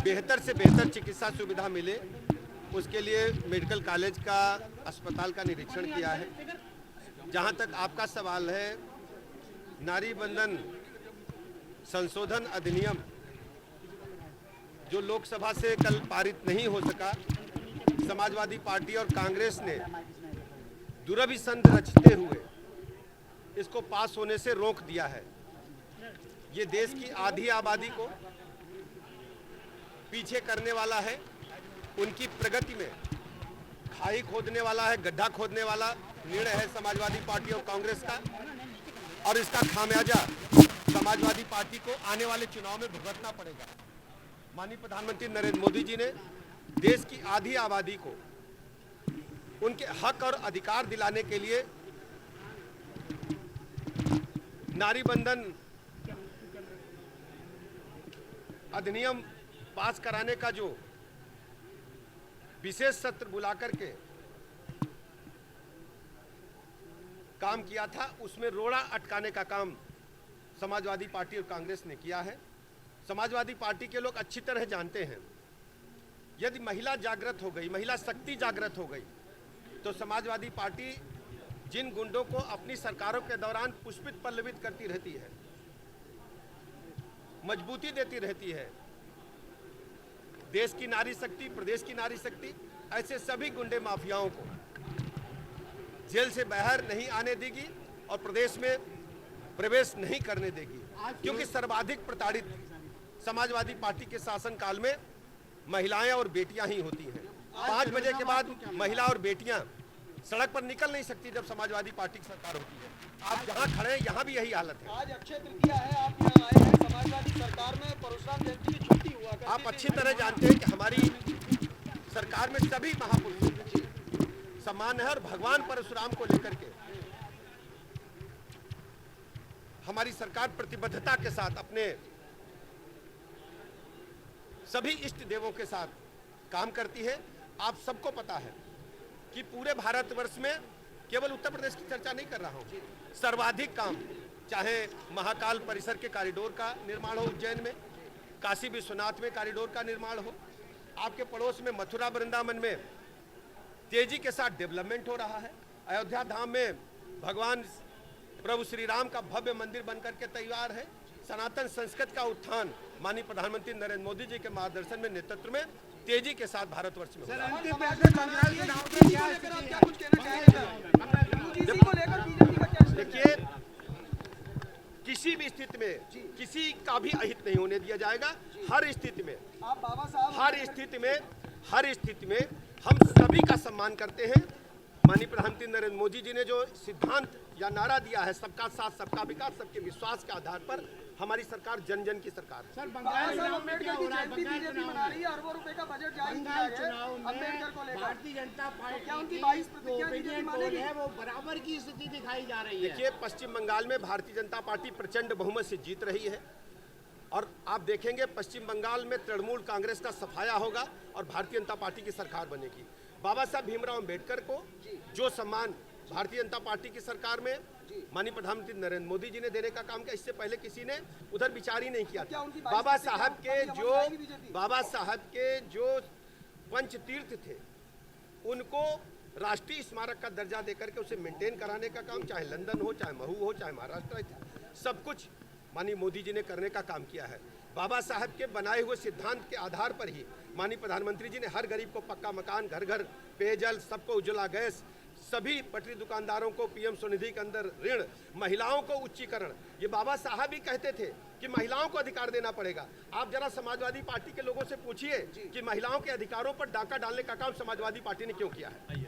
बेहतर से बेहतर चिकित्सा सुविधा मिले, उसके लिए मेडिकल कॉलेज का, अस्पताल का निरीक्षण किया है। जहां तक आपका सवाल है, नारी बंधन संशोधन अधिनियम जो लोकसभा से कल पारित नहीं हो सका, समाजवादी पार्टी और कांग्रेस ने दुरभिसंध रचते हुए इसको पास होने से रोक दिया है। ये देश की आधी आबादी को पीछे करने वाला है, उनकी प्रगति में खाई खोदने वाला है, गड्ढा खोदने वाला निर्णय है समाजवादी पार्टी और कांग्रेस का, और इसका खामियाजा समाजवादी पार्टी को आने वाले चुनाव में भुगतना पड़ेगा। माननीय प्रधानमंत्री नरेंद्र मोदी जी ने देश की आधी आबादी को उनके हक और अधिकार दिलाने के लिए नारी बंधन अधिनियम पास कराने का जो विशेष सत्र बुलाकर के काम किया था, उसमें रोड़ा अटकाने का काम समाजवादी पार्टी और कांग्रेस ने किया है। समाजवादी पार्टी के लोग अच्छी तरह जानते हैं, यदि महिला जागृत हो गई, महिला शक्ति जागृत हो गई, तो समाजवादी पार्टी जिन गुंडों को अपनी सरकारों के दौरान पुष्पित पल्लवित करती रहती है, मजबूती देती रहती है, देश की नारी शक्ति, प्रदेश की नारी शक्ति, ऐसे सभी गुंडे माफियाओं को जेल से बाहर नहीं आने देगी और प्रदेश में प्रवेश नहीं करने देगी, क्योंकि सर्वाधिक प्रताड़ित समाजवादी पार्टी के शासनकाल में महिलाएं और बेटियां ही होती हैं। 5 बजे के बाद महिला और बेटियां सड़क पर निकल नहीं सकती जब समाजवादी पार्टी की सरकार होती है। आप जहां खड़े हैं यहाँ भी यही हालत है। आज अक्षय तृतीया है, आप यहाँ आए हैं, समाजवादी सरकार में परशुराम जयंती की छुट्टी हुआ करती थी। आप अच्छी तरह जानते हैं कि हमारी सरकार में सभी महापुरुषों की सम्मान है और भगवान परशुराम को लेकर के हमारी सरकार प्रतिबद्धता के साथ अपने सभी इष्ट देवों के साथ काम करती है। आप सबको पता है कि पूरे भारतवर्ष में केवल उत्तर प्रदेश की चर्चा नहीं कर रहा हूं, सर्वाधिक काम चाहे महाकाल परिसर के कॉरिडोर का निर्माण हो उज्जैन में, काशी विश्वनाथ में कॉरिडोर का निर्माण हो, आपके पड़ोस में मथुरा वृंदावन में तेजी के साथ डेवलपमेंट हो रहा है, अयोध्या धाम में भगवान प्रभु श्री राम का भव्य मंदिर बनकर के तैयार है, सनातन संस्कृति का उत्थान माननीय प्रधानमंत्री नरेंद्र मोदी जी के मार्गदर्शन में, नेतृत्व में तेजी के साथ भारतवर्ष में देखिए, किसी भी स्थिति में किसी का भी अहित नहीं होने दिया जाएगा। हर स्थिति में, हर स्थिति में हम सभी का सम्मान करते हैं। माननीय प्रधानमंत्री नरेंद्र मोदी जी ने जो सिद्धांत या नारा दिया है, सबका साथ सबका विकास, सबके विश्वास के आधार पर हमारी सरकार जन जन की सरकार है। सर, बंगाल चुनाव में क्या हो रहा है? बीजेपी मना रही है, अरबों रुपए का बजट जारी किया है अम्बेडकर को लेकर। भारतीय जनता पार्टी क्या उनकी 22 प्रतिज्ञा है वो बराबर की स्थिति दिखाई जा रही है। देखिए, पश्चिम बंगाल में भारतीय जनता पार्टी प्रचंड बहुमत से जीत रही है और आप देखेंगे पश्चिम बंगाल में तृणमूल कांग्रेस का सफाया होगा और भारतीय जनता पार्टी की सरकार बनेगी। बाबा साहब भीमराव अम्बेडकर को जो सम्मान भारतीय जनता पार्टी की सरकार में माननीय प्रधानमंत्री नरेंद्र मोदी जी ने देने का काम किया, इससे पहले किसी ने उधर विचार ही नहीं किया था। बाबा साहब के जो पंच तीर्थ थे, उनको राष्ट्रीय स्मारक का दर्जा देकर के उसे मेंटेन कराने का काम, चाहे लंदन हो, चाहे महू हो, चाहे महाराष्ट्र, सब कुछ माननीय मोदी जी ने करने का काम किया है। बाबा साहब के बनाए हुए सिद्धांत के आधार पर ही माननीय प्रधानमंत्री जी ने हर गरीब को पक्का मकान, घर घर पेयजल, सबको उज्ज्वला गैस, सभी पटरी दुकानदारों को पीएम स्वनिधि के अंदर ऋण, महिलाओं को उच्चीकरण, ये बाबा साहब ही कहते थे कि महिलाओं को अधिकार देना पड़ेगा। आप जरा समाजवादी पार्टी के लोगों से पूछिए कि महिलाओं के अधिकारों पर डाका डालने का काम समाजवादी पार्टी ने क्यों किया है।